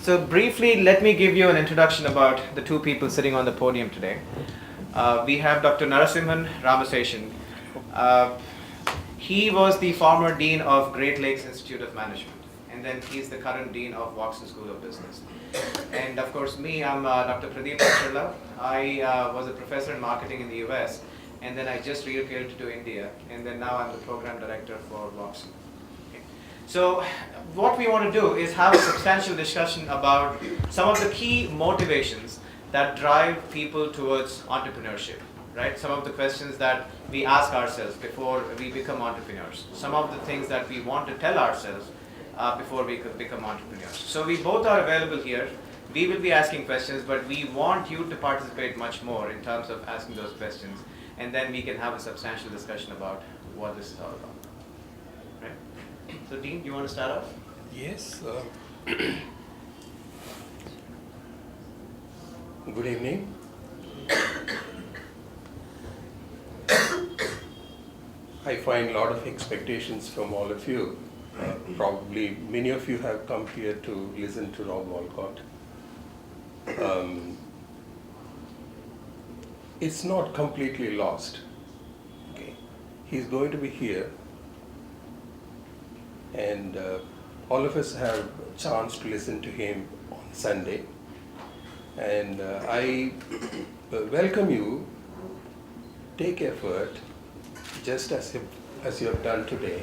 So briefly, let me give you an introduction about the two people sitting on the podium today. We have Dr. Narasimhan Ramaseshan. He was the former dean of Great Lakes Institute of Management, and then he's the current dean of Watson School of Business. And of course, me, I'm Dr. Pradeep Acharla. I was a professor in marketing in the US, and then I just relocated to India, and then now I'm the program director for Watson. So what we want to do is have a substantial discussion about some of the key motivations that drive people towards entrepreneurship, right? Some of the questions that we ask ourselves before we become entrepreneurs. Some of the things that we want to tell ourselves before we could become entrepreneurs. So we both are available here. We will be asking questions, but we want you to participate much more in terms of asking those questions, and then we can have a substantial discussion about what this is all about. So Dean, do you want to start off? Yes. Good evening. I find a lot of expectations from all of you. Probably many of you have come here to listen to Rob Walcott. It's not completely lost. Okay. He's going to be here. And all of us have a chance to listen to him on Sunday. And I welcome you, take effort, just as you have done today,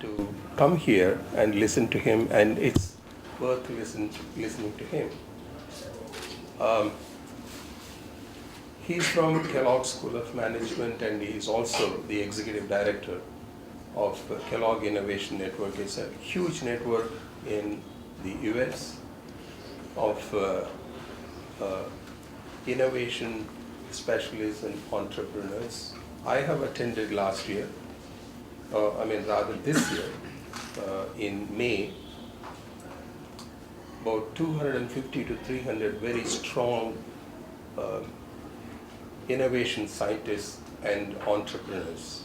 to come here and listen to him, and it's worth listening to him. He's from Kellogg School of Management, and he's also the executive director of Kellogg Innovation Network. It's a huge network in the US of innovation specialists and entrepreneurs. I have attended last year, this year, in May, about 250 to 300 very strong innovation scientists and entrepreneurs.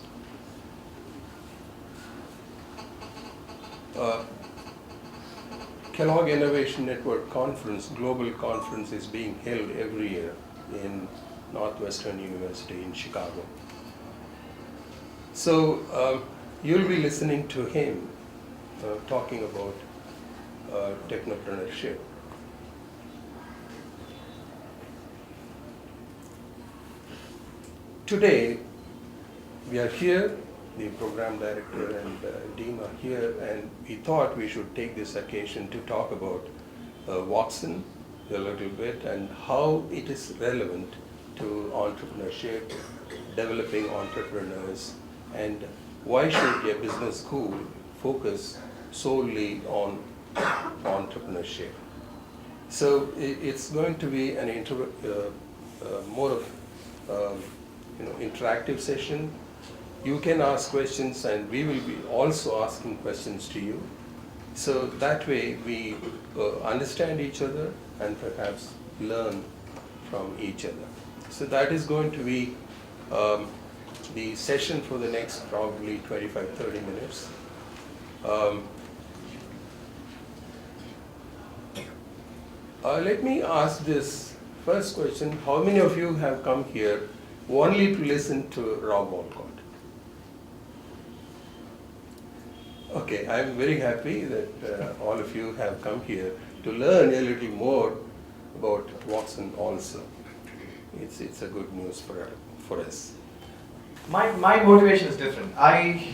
Kellogg Innovation Network Conference, global conference, is being held every year in Northwestern University in Chicago. So you'll be listening to him talking about technopreneurship. Today, we are here, the program director and dean are here, and we thought we should take this occasion to talk about Watson a little bit and how it is relevant to entrepreneurship, developing entrepreneurs, and why should a business school focus solely on entrepreneurship. So it's going to be an more of interactive session. You can ask questions, and we will be also asking questions to you. So that way we understand each other and perhaps learn from each other. So that is going to be the session for the next probably 25-30 minutes. Let me ask this first question. How many of you have come here only to listen to Rob Walcott? Okay, I'm very happy that all of you have come here to learn a little more about Watson also. It's a good news for us. My motivation is different. I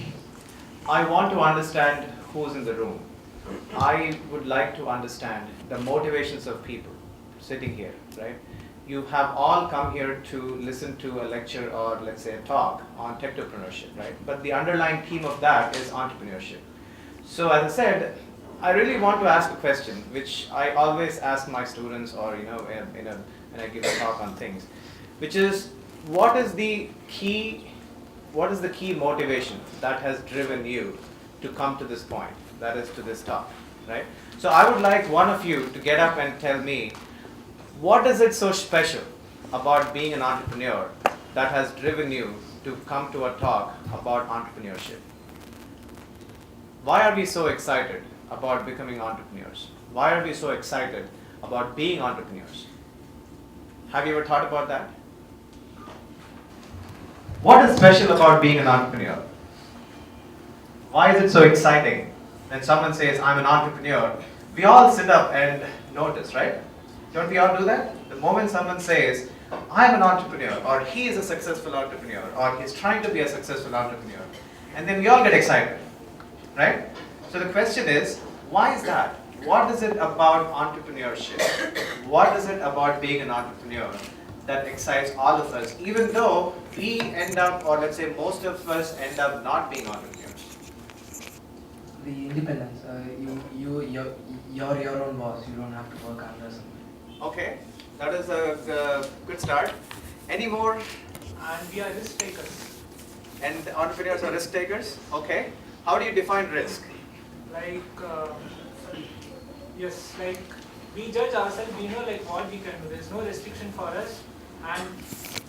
want to understand who's in the room. I would like to understand the motivations of people sitting here, right? You have all come here to listen to a lecture or let's say a talk on technopreneurship, right? But the underlying theme of that is entrepreneurship. So as I said, I really want to ask a question, which I always ask my students, or when I give a talk on things, which is what is the key motivation that has driven you to come to this point, that is to this talk, right? So I would like one of you to get up and tell me, what is it so special about being an entrepreneur that has driven you to come to a talk about entrepreneurship? Why are we so excited about becoming entrepreneurs? Why are we so excited about being entrepreneurs? Have you ever thought about that? What is special about being an entrepreneur? Why is it so exciting? When someone says, I'm an entrepreneur, we all sit up and notice, right? Don't we all do that? The moment someone says, I'm an entrepreneur, or he is a successful entrepreneur, or he's trying to be a successful entrepreneur, and then we all get excited, right? So the question is, why is that? What is it about entrepreneurship? What is it about being an entrepreneur that excites all of us, even though we end up, or let's say most of us end up not being entrepreneurs? The independence. You're your own boss. You don't have to work under someone. Okay, that is a good start. Any more? And we are risk takers. And entrepreneurs are risk takers? Okay. How do you define risk? Like, yes, like we judge ourselves, we know like what we can do. There's no restriction for us, and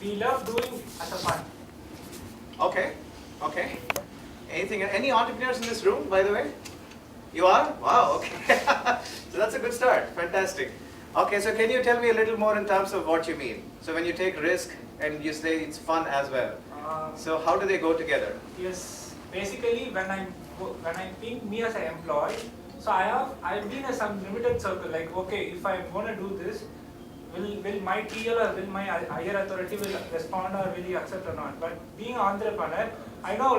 we love doing as a fun. Okay, okay. Anything? Any entrepreneurs in this room, by the way? You are? Wow, okay. So that's a good start. Fantastic. Okay, so can you tell me a little more in terms of what you mean? So when you take risk and you say it's fun as well. So how do they go together? Yes, basically when I think me as an employee, so I've been in some limited circle. Like, okay, if I'm gonna do this, will my TL or will my higher authority will respond or will he accept or not? But being an entrepreneur, I know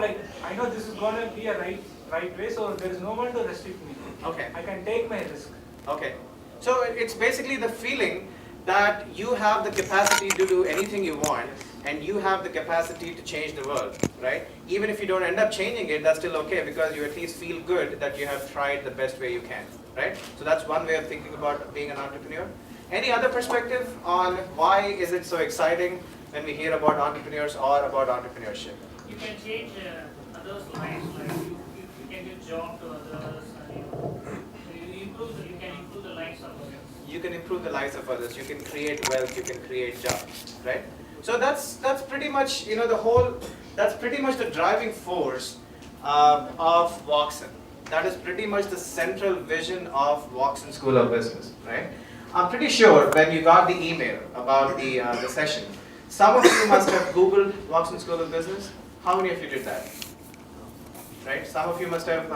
this is gonna be a right way, so there is no one to restrict me. Okay. I can take my risk. Okay. So it's basically the feeling that you have the capacity to do anything you want, and you have the capacity to change the world, right? Even if you don't end up changing it, that's still okay, because you at least feel good that you have tried the best way you can, right? So that's one way of thinking about being an entrepreneur. Any other perspective on why is it so exciting when we hear about entrepreneurs or about entrepreneurship? You can change others' lives, like you can give job to others, and you can improve the lives of others. You can improve the lives of others. You can create wealth. You can create jobs, right? So that's pretty much that's pretty much the driving force of Voxen. That is pretty much the central vision of Voxen School of Business, right? I'm pretty sure when you got the email about the session, some of you must have Googled Voxen School of Business. How many of you did that? Right? Some of you must have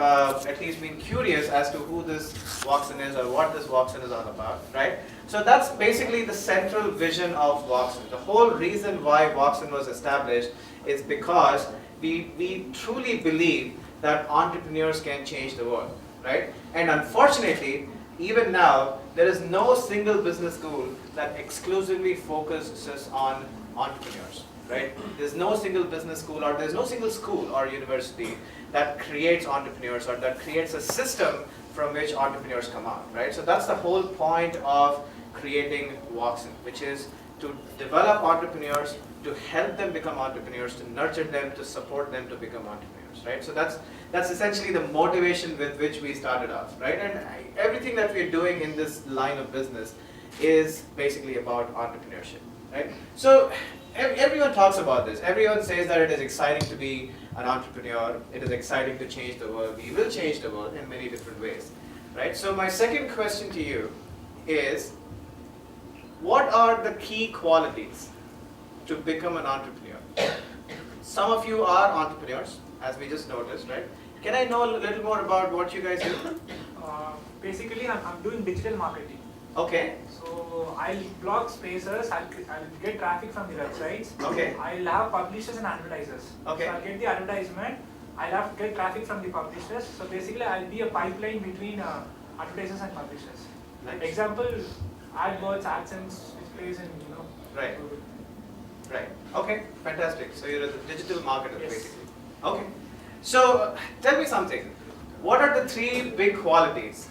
at least been curious as to who this Voxen is or what this Voxen is all about, right? So that's basically the central vision of Voxen. The whole reason why Voxen was established is because we truly believe that entrepreneurs can change the world, right? And unfortunately, even now, there is no single business school that exclusively focuses on entrepreneurs, right? There's no single business school, or there's no single school or university that creates entrepreneurs or that creates a system from which entrepreneurs come out, right? So that's the whole point of creating Voxen, which is to develop entrepreneurs, to help them become entrepreneurs, to nurture them, to support them to become entrepreneurs, right? So that's essentially the motivation with which we started off, right? And everything that we're doing in this line of business is basically about entrepreneurship, right? So everyone talks about this. Everyone says that it is exciting to be an entrepreneur. It is exciting to change the world. We will change the world in many different ways, right? So my second question to you is, what are the key qualities to become an entrepreneur? Some of you are entrepreneurs, as we just noticed, right? Can I know a little more about what you guys do? Basically, I'm doing digital marketing. Okay. So I'll blog spaces, I'll get traffic from the websites. Okay. I'll have publishers and advertisers. Okay. So I'll get the advertisement, I'll have to get traffic from the publishers. So basically I'll be a pipeline between advertisers and publishers. Nice. Example, AdWords, AdSense, which plays in, Right. Right. Okay. Fantastic. So you're a digital marketer, Yes. basically. Okay. So tell me something. What are the three big qualities?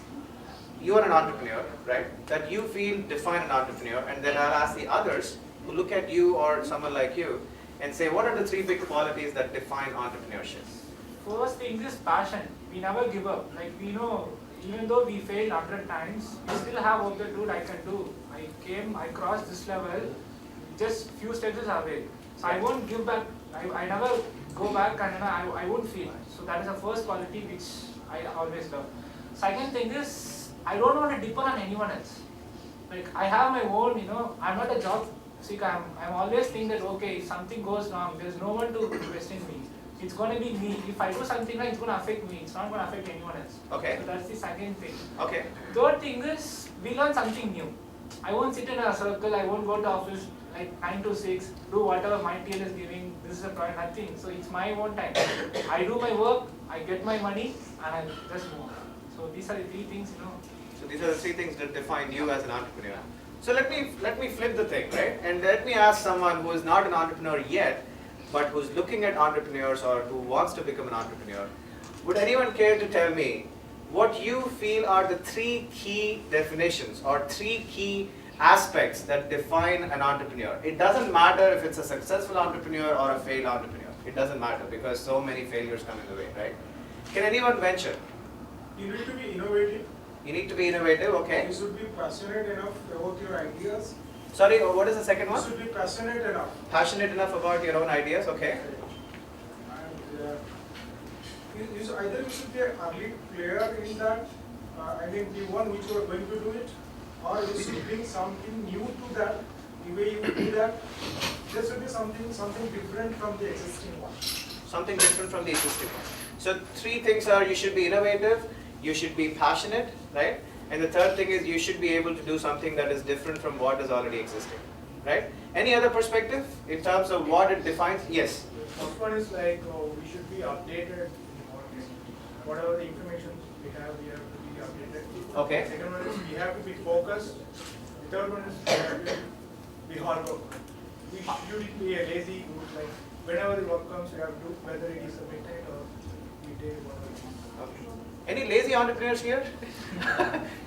You are an entrepreneur, right? That you feel define an entrepreneur, and then I'll ask the others who look at you or someone like you and say, what are the three big qualities that define entrepreneurship? First thing is passion. We never give up. Like we know, even though we failed 100 times, we still have hope that dude I can do. I crossed this level, just few steps away. So I won't give back. I never go back, and I won't fail. So that is the first quality which I always love. Second thing is, I don't want to depend on anyone else. Like I have my own, I'm not a job seeker. I'm always thinking that okay, if something goes wrong, there's no one to question me. It's going to be me. If I do something wrong, it's going to affect me. It's not going to affect anyone else. Okay. So that's the second thing. Okay. Third thing is, we learn something new. I won't sit in a circle. I won't go to office like 9 to 6, do whatever my TL is giving. This is a project, nothing. So it's my own time. I do my work, I get my money, and I just move. So these are the three things, So these are the three things that define you as an entrepreneur. So let me flip the thing, right? And let me ask someone who is not an entrepreneur yet, but who's looking at entrepreneurs or who wants to become an entrepreneur. Would anyone care to tell me what you feel are the three key definitions or three key aspects that define an entrepreneur? It doesn't matter if it's a successful entrepreneur or a failed entrepreneur. It doesn't matter because so many failures come in the way, right? Can anyone venture? You need to be innovative. You need to be innovative, okay? You should be passionate enough about your ideas. Sorry, what is the second You one? should be passionate enough. Passionate enough about your own ideas, okay? And either you should be an early player in that, the one which you are going to do it, or you should bring something new to that. The way you do that, there should be something different from the existing one. Something different from the existing one. So three things are: you should be innovative, you should be passionate, right? And the third thing is you should be able to do something that is different from what is already existing, right? Any other perspective in terms of what it defines? Yes. First one is like we should be updated. Whatever the information we have to be updated. Okay. Second one is we have to be focused. The third one is we have to be hard work. We shouldn't be a lazy group. Like whenever the work comes, we have to do, whether it is a midnight or midday, whatever it is. Okay. Any lazy entrepreneurs here?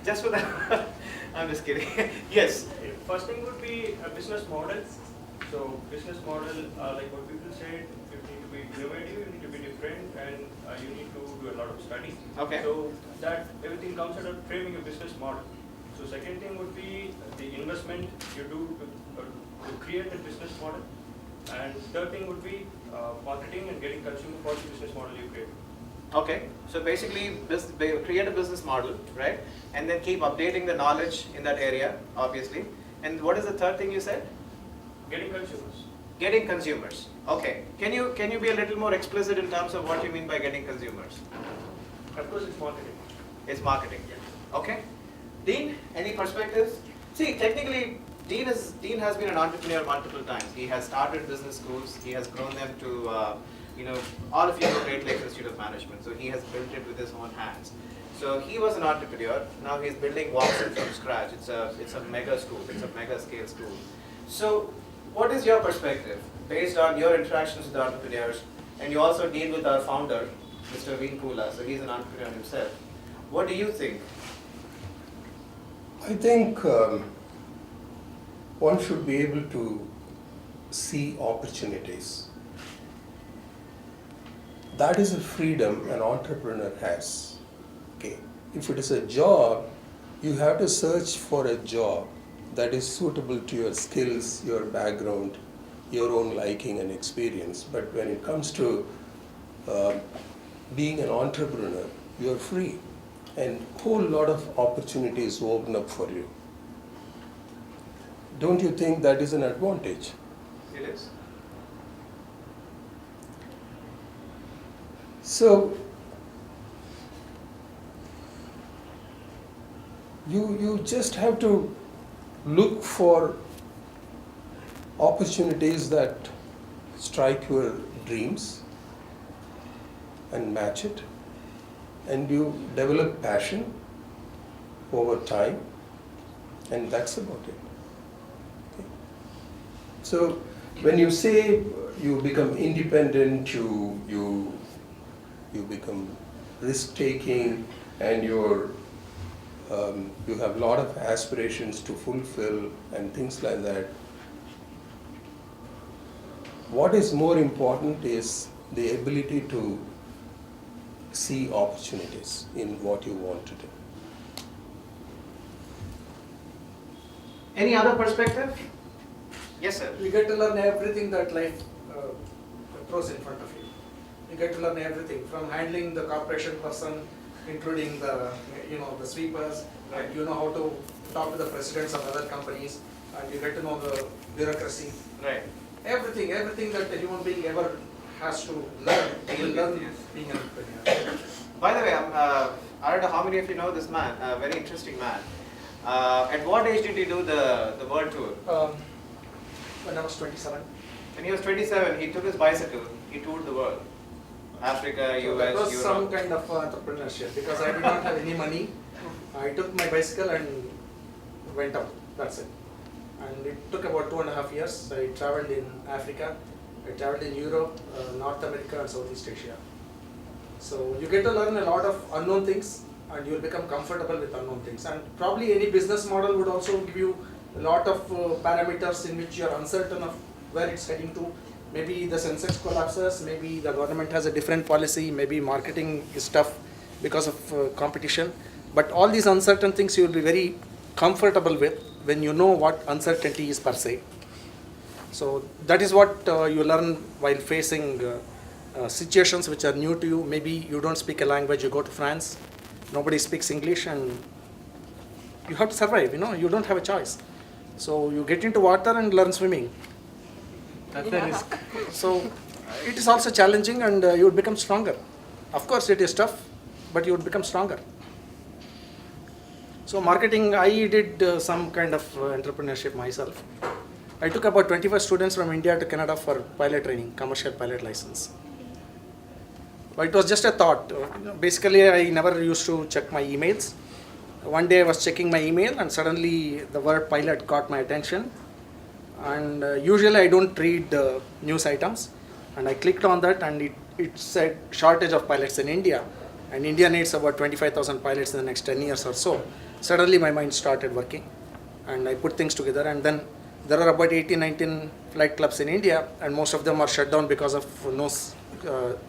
Just for that. I'm just kidding. Yes. First thing would be a business model. So business model, like what people said, you need to be innovative, you need to be different, and you need to do a lot of study. Okay. So that everything comes out of framing a business model. So second thing would be the investment you do to create a business model. And third thing would be marketing and getting consumer for the business model you create. Okay, so basically create a business model, right? And then keep updating the knowledge in that area, obviously. And what is the third thing you said? Getting consumers. Getting consumers. Okay. Can you be a little more explicit in terms of what you mean by getting consumers? Of course, it's marketing. It's marketing. Okay. Dean, any perspectives? See, technically, Dean has been an entrepreneur multiple times. He has started business schools. He has grown them to, all of you know Great Lakes Institute of Management. So he has built it with his own hands. So he was an entrepreneur. Now he's building Watson from scratch. It's a mega school. It's a mega scale school. So what is your perspective based on your interactions with entrepreneurs? And you also deal with our founder, Mr. Veen Kula. So he's an entrepreneur himself. What do you think? I think one should be able to see opportunities. That is a freedom an entrepreneur has. Okay. If it is a job, you have to search for a job that is suitable to your skills, your background, your own liking and experience. But when it comes to being an entrepreneur, you are free, and a whole lot of opportunities open up for you. Don't you think that is an advantage? It is. So, you just have to look for opportunities that strike your dreams and match it, and you develop passion over time, and that's about it. Okay. So when you say you become independent, you become risk-taking, and you have a lot of aspirations to fulfill and things like that. What is more important is the ability to see opportunities in what you want to do. Any other perspective? Yes, sir. You get to learn everything that life throws in front of you. You get to learn everything from handling the corporation person, including the, the sweepers, and you know how to talk to the presidents of other companies, and you get to know the bureaucracy. Right. Everything that a human being ever has to learn, you will learn being an entrepreneur. By the way, I don't know how many of you know this man, a very interesting man. At what age did you do the world tour? When I was 27. When he was 27, he took his bicycle, he toured the world. Africa, So that US, was some Europe. kind of entrepreneurship because I did not have any money. I took my bicycle and went out. That's it. And it took about 2.5 years. I traveled in Africa, I traveled in Europe, North America, and Southeast Asia. So you get to learn a lot of unknown things, and you will become comfortable with unknown things. And probably any business model would also give you a lot of parameters in which you are uncertain of where it's heading to. Maybe the Sensex collapses, maybe the government has a different policy, maybe marketing is tough because of competition. But all these uncertain things you will be very comfortable with when you know what uncertainty is per se. So that is what you learn while facing situations which are new to you. Maybe you don't speak a language, you go to France, nobody speaks English, and you have to survive, you don't have a choice. So you get into water and learn swimming. That's the risk. So it is also challenging, and you would become stronger. Of course it is tough, but you would become stronger. So marketing, I did some kind of entrepreneurship myself. I took about 25 students from India to Canada for pilot training, commercial pilot license. But it was just a thought. Basically, I never used to check my emails. One day I was checking my email and suddenly the word pilot caught my attention. And usually I don't read news items. And I clicked on that and it said shortage of pilots in India. And India needs about 25,000 pilots in the next 10 years or so. Suddenly my mind started working and I put things together, and then there are about 18, 19 flight clubs in India, and most of them are shut down because of no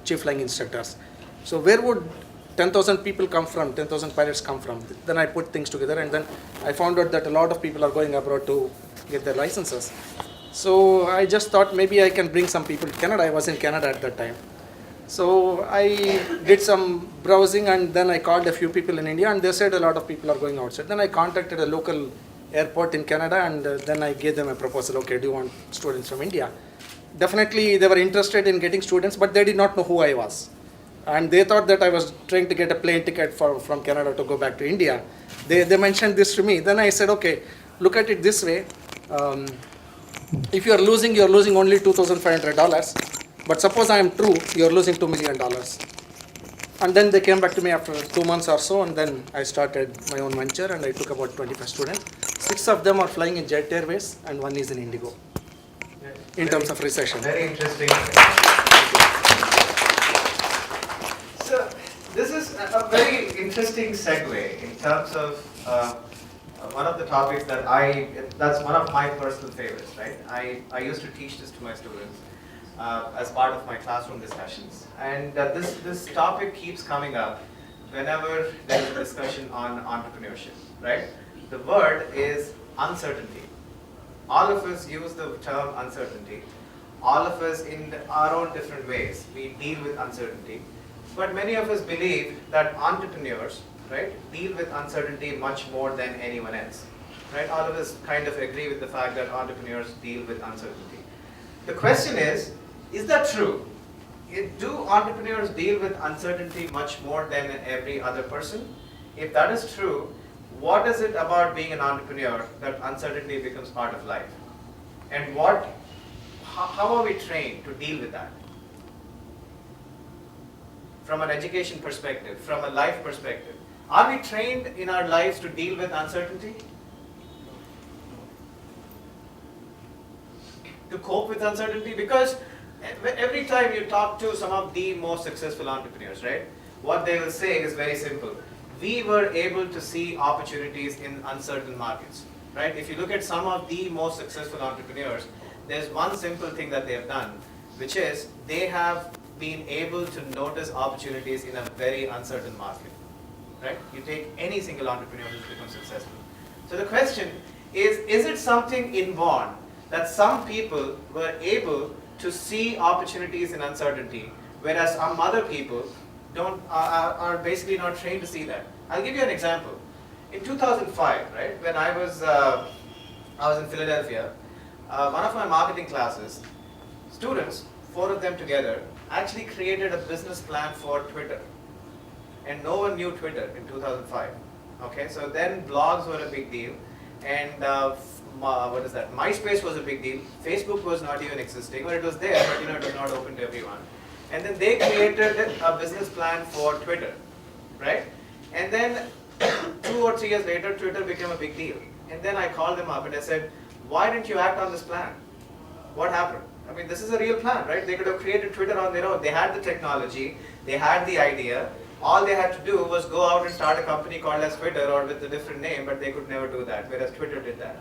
chief flying instructors. So where would 10,000 people come from, 10,000 pilots come from? Then I put things together, and then I found out that a lot of people are going abroad to get their licenses. So I just thought maybe I can bring some people to Canada. I was in Canada at that time. So I did some browsing, and then I called a few people in India, and they said a lot of people are going outside. Then I contacted a local airport in Canada, and then I gave them a proposal. Okay, do you want students from India? Definitely they were interested in getting students, but they did not know who I was. And they thought that I was trying to get a plane ticket from Canada to go back to India. They mentioned this to me. Then I said, okay, look at it this way. If you are losing only $2,500. But suppose I am true, you are losing $2 million. And then they came back to me after 2 months or so, and then I started my own venture, and I took about 25 students. 6 of them are flying in Jet Airways, and 1 is in Indigo, in terms of recession. Very interesting. So this is a very interesting segue in terms of one of the topics that's one of my personal favorites, right? I used to teach this to my students as part of my classroom discussions. And this topic keeps coming up whenever there is a discussion on entrepreneurship, right? The word is uncertainty. All of us use the term uncertainty. All of us in our own different ways, we deal with uncertainty. But many of us believe that entrepreneurs, right, deal with uncertainty much more than anyone else, right? All of us kind of agree with the fact that entrepreneurs deal with uncertainty. The question is that true? Do entrepreneurs deal with uncertainty much more than every other person? If that is true, what is it about being an entrepreneur that uncertainty becomes part of life? And how are we trained to deal with that? From an education perspective, from a life perspective, are we trained in our lives to deal with uncertainty? To cope with uncertainty? Because every time you talk to some of the most successful entrepreneurs, right, what they will say is very simple. We were able to see opportunities in uncertain markets, right? If you look at some of the most successful entrepreneurs, there's one simple thing that they have done, which is they have been able to notice opportunities in a very uncertain market, right? You take any single entrepreneur who's become successful. So the question is it something inborn that some people were able to see opportunities in uncertainty, whereas some other people are basically not trained to see that. I'll give you an example. In 2005, right, when I was in Philadelphia, one of my marketing classes, students, 4 of them together, actually created a business plan for Twitter. And no one knew Twitter in 2005. Okay, so then blogs were a big deal, and MySpace was a big deal. Facebook was not even existing, or it was there, but it was not open to everyone. And then they created a business plan for Twitter, right? And then 2 or 3 years later, Twitter became a big deal. And then I called them up and I said, why didn't you act on this plan? What happened? I mean, this is a real plan, right? They could have created Twitter on their own. They had the technology, they had the idea. All they had to do was go out and start a company called as Twitter or with a different name, but they could never do that, whereas Twitter did that.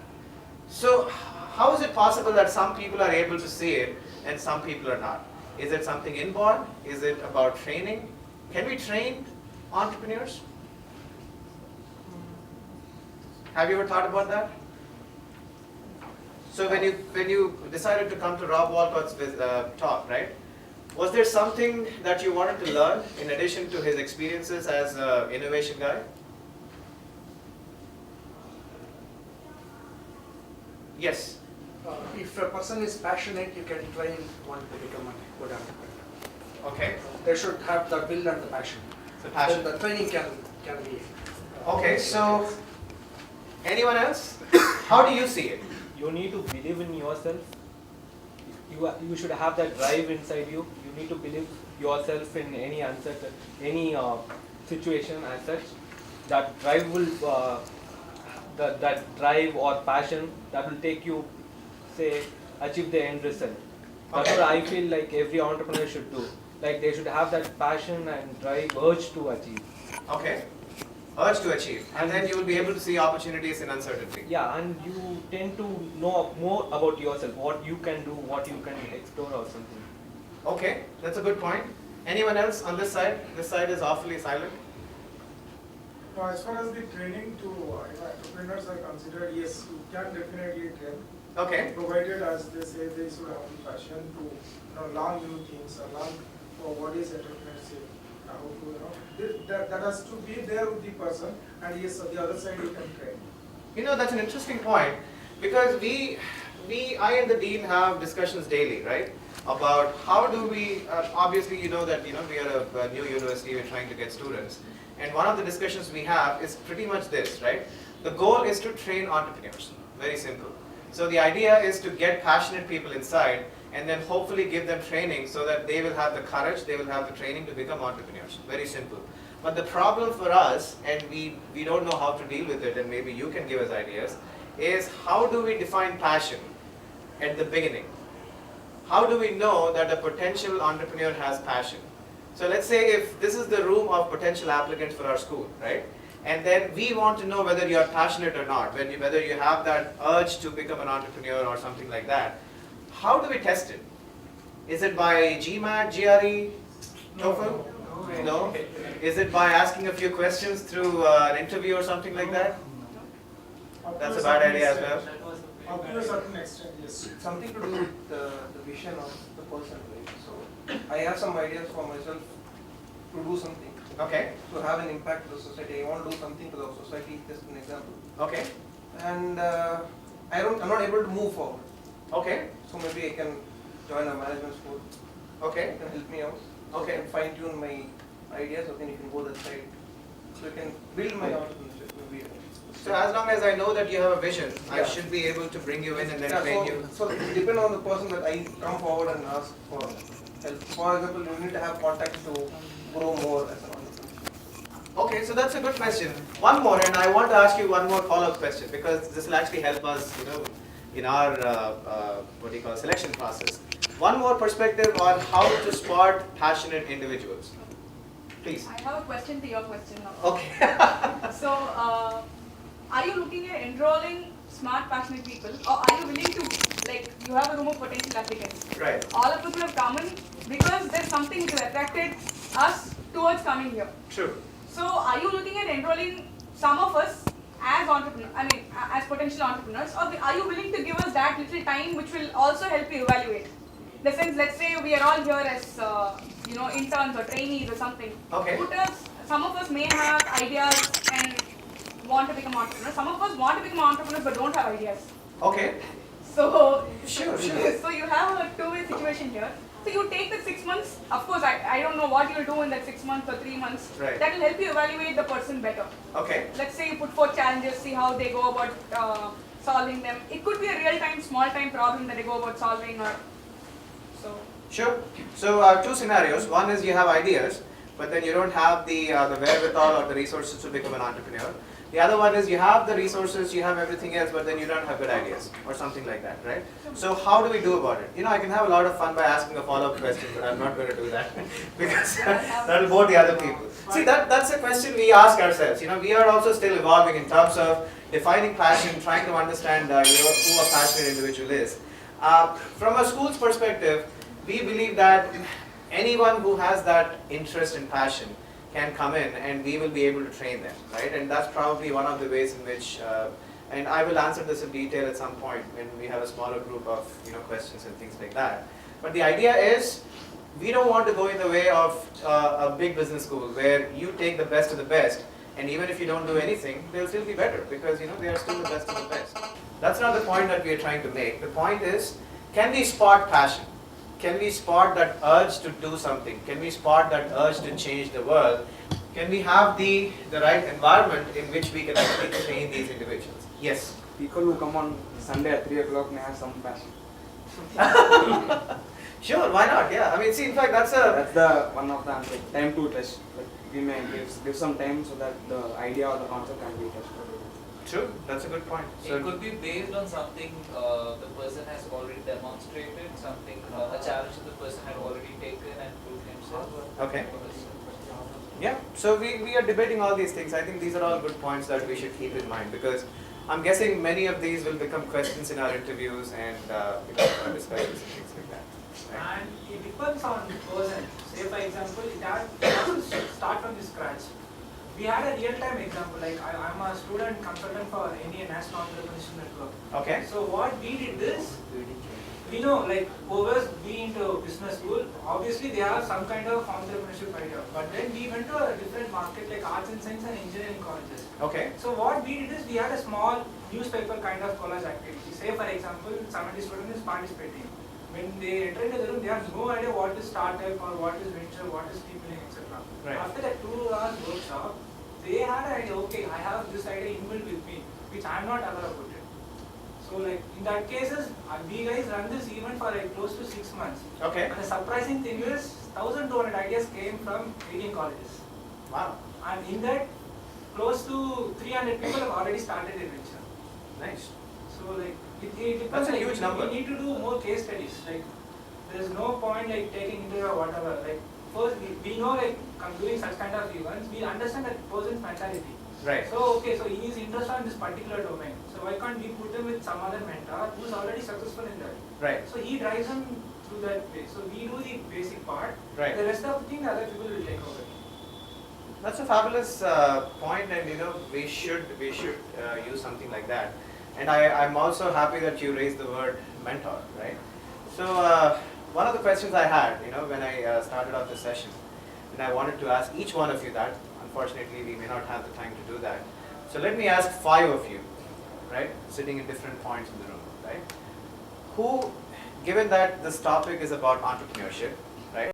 So how is it possible that some people are able to see it and some people are not? Is it something inborn? Is it about training? Can we train entrepreneurs? Have you ever thought about that? So when you decided to come to Rob Walcott's talk, right? Was there something that you wanted to learn in addition to his experiences as an innovation guy? Yes. If a person is passionate, you can train one to become a good entrepreneur. Okay. They should have the will and the passion. The passion. Then the training can be. Okay, so anyone else? How do you see it? You need to believe in yourself. You should have that drive inside you. You need to believe yourself in any situation as such. That drive will that drive or passion that will take you, say, achieve the end result. That's what I feel like every entrepreneur should do. Like they should have that passion and drive, urge to achieve. Okay. Urge to achieve. And then you will be able to see opportunities in uncertainty. Yeah, and you tend to know more about yourself, what you can do, what you can explore or something. Okay, that's a good point. Anyone else on this side? This side is awfully silent. Now, as far as the training to entrepreneurs are considered, yes, you can definitely train. Okay. Provided, as they say, they should have the passion to learn new things, learn what is entrepreneurship, how to, that has to be there with the person, and yes, on the other side you can train. That's an interesting point, because I and the dean have discussions daily, right? About how do we, obviously you know that we are a new university, we're trying to get students. And one of the discussions we have is pretty much this, right? The goal is to train entrepreneurs, very simple. So the idea is to get passionate people inside and then hopefully give them training so that they will have the courage, they will have the training to become entrepreneurs, very simple. But the problem for us, and we don't know how to deal with it, and maybe you can give us ideas, is how do we define passion at the beginning? How do we know that a potential entrepreneur has passion? So let's say if this is the room of potential applicants for our school, right? And then we want to know whether you are passionate or not, whether you have that urge to become an entrepreneur or something like that. How do we test it? Is it by GMAT, GRE, TOEFL? No. Is it by asking a few questions through an interview or something like that? That's a bad idea as well. Up to a certain extent, yes. Something to do with the vision of the person, right? So I have some ideas for myself to do something. Okay. To have an impact to the society. I want to do something to the society, just an example. Okay. And I'm not able to move forward. Okay. So maybe I can join a management school. Okay. You can help me out. Okay. I can fine tune my ideas, so then you can go that side. So you can build my entrepreneurship. Maybe. So as long as I know that you have a vision, I Yeah. should be able to bring you in and then Yeah, train you. so it depends on the person that I come forward and ask for help. For example, you need to have contacts to grow more as an entrepreneur. Okay, so that's a good question. One more, and I want to ask you one more follow-up question, because this will actually help us, in our selection process. One more perspective on how to spot passionate individuals. Please. I have a question to your question now. Okay. So, are you looking at enrolling smart, passionate people, or are you willing to, you have a room of potential applicants? Right. All of us have come in because there's something which has attracted us towards coming here. True. So, are you looking at enrolling some of us as entrepreneurs, as potential entrepreneurs, or are you willing to give us that little time which will also help you evaluate? In the sense, let's say we are all here as interns or trainees or something. Okay. Some of us may have ideas and want to become entrepreneurs. Some of us want to become entrepreneurs but don't have ideas. Okay. So Sure. so you have a two-way situation here. So you take the 6 months. Of course, I don't know what you'll do in that 6 months or 3 months. Right. That will help you evaluate the person better. Okay. Let's say you put 4 challenges, see how they go about solving them. It could be a real-time, small-time problem that they go about solving, or so. Sure. So 2 scenarios. One is you have ideas, but then you don't have the wherewithal or the resources to become an entrepreneur. The other one is you have the resources, you have everything else, but then you don't have good ideas or something like that, right? So how do we do about it? I can have a lot of fun by asking a follow-up question, but I'm not going to do that because that will bore the other people. See, that's a question we ask ourselves. We are also still evolving in terms of defining passion, trying to understand who a passionate individual is. From a school's perspective, we believe that anyone who has that interest and passion can come in and we will be able to train them, right? And that's probably one of the ways in which, and I will answer this in detail at some point when we have a smaller group of questions and things like that. But the idea is, we don't want to go in the way of a big business school where you take the best of the best, and even if you don't do anything, they'll still be better because they are still the best of the best. That's not the point that we are trying to make. The point is, can we spot passion? Can we spot that urge to do something? Can we spot that urge to change the world? Can we have the right environment in which we can actually train these individuals? Yes? People who come on Sunday at 3 o'clock may have some passion. Sure, why not? Yeah, I mean, see, in fact, that's the one of the answers. Time to test. But we may give some time so that the idea or the concept can be tested. True, that's a good point. So it could be based on something the person has already demonstrated, something a challenge that the person had already taken and proved himself. Okay. Yeah, so we are debating all these things. I think these are all good points that we should keep in mind because I'm guessing many of these will become questions in our interviews and our discussions and things like that. Right? And it depends on the person. Say for example, it has to start from the scratch. We had a real-time example, like I'm a student consultant for Indian National Entrepreneurship Network. Okay. So what we did is, we know like whoever's been to business school, obviously they have some kind of entrepreneurship idea. But then we went to a different market like arts and science and engineering colleges. Okay. So what we did is we had a small newspaper kind of collage activity. Say for example, 70 students is participating. When they enter into the room, they have no idea what is startup or what is venture, what is team building, etc. Right. After that 2 hours workshop, they had an idea, okay, I have this idea inbuilt with me, which I am not aware about it. So like in that cases, we guys run this event for like close to 6 months. Okay. And the surprising thing is, 1,200 ideas came from 18 colleges. Wow. And in that, close to 300 people have already started a venture. Nice. So like, it depends. That's a like, huge number. We need to do more case studies. Like, there is no point like taking into or whatever. Like, first we know like doing such kind of events, we understand that person's mentality. Right. So okay, so he is interested in this particular domain. So why can't we put him with some other mentor who's already successful in that? Right. So he drives him through that way. So we do the basic part. Right. The rest of the thing, the other people will take over. That's a fabulous point, and we should use something like that. And I'm also happy that you raised the word mentor, right? So one of the questions I had, when I started off this session, and I wanted to ask each one of you that. Unfortunately, we may not have the time to do that. So let me ask 5 of you, right, sitting in different points in the room, right? Who, given that this topic is about entrepreneurship,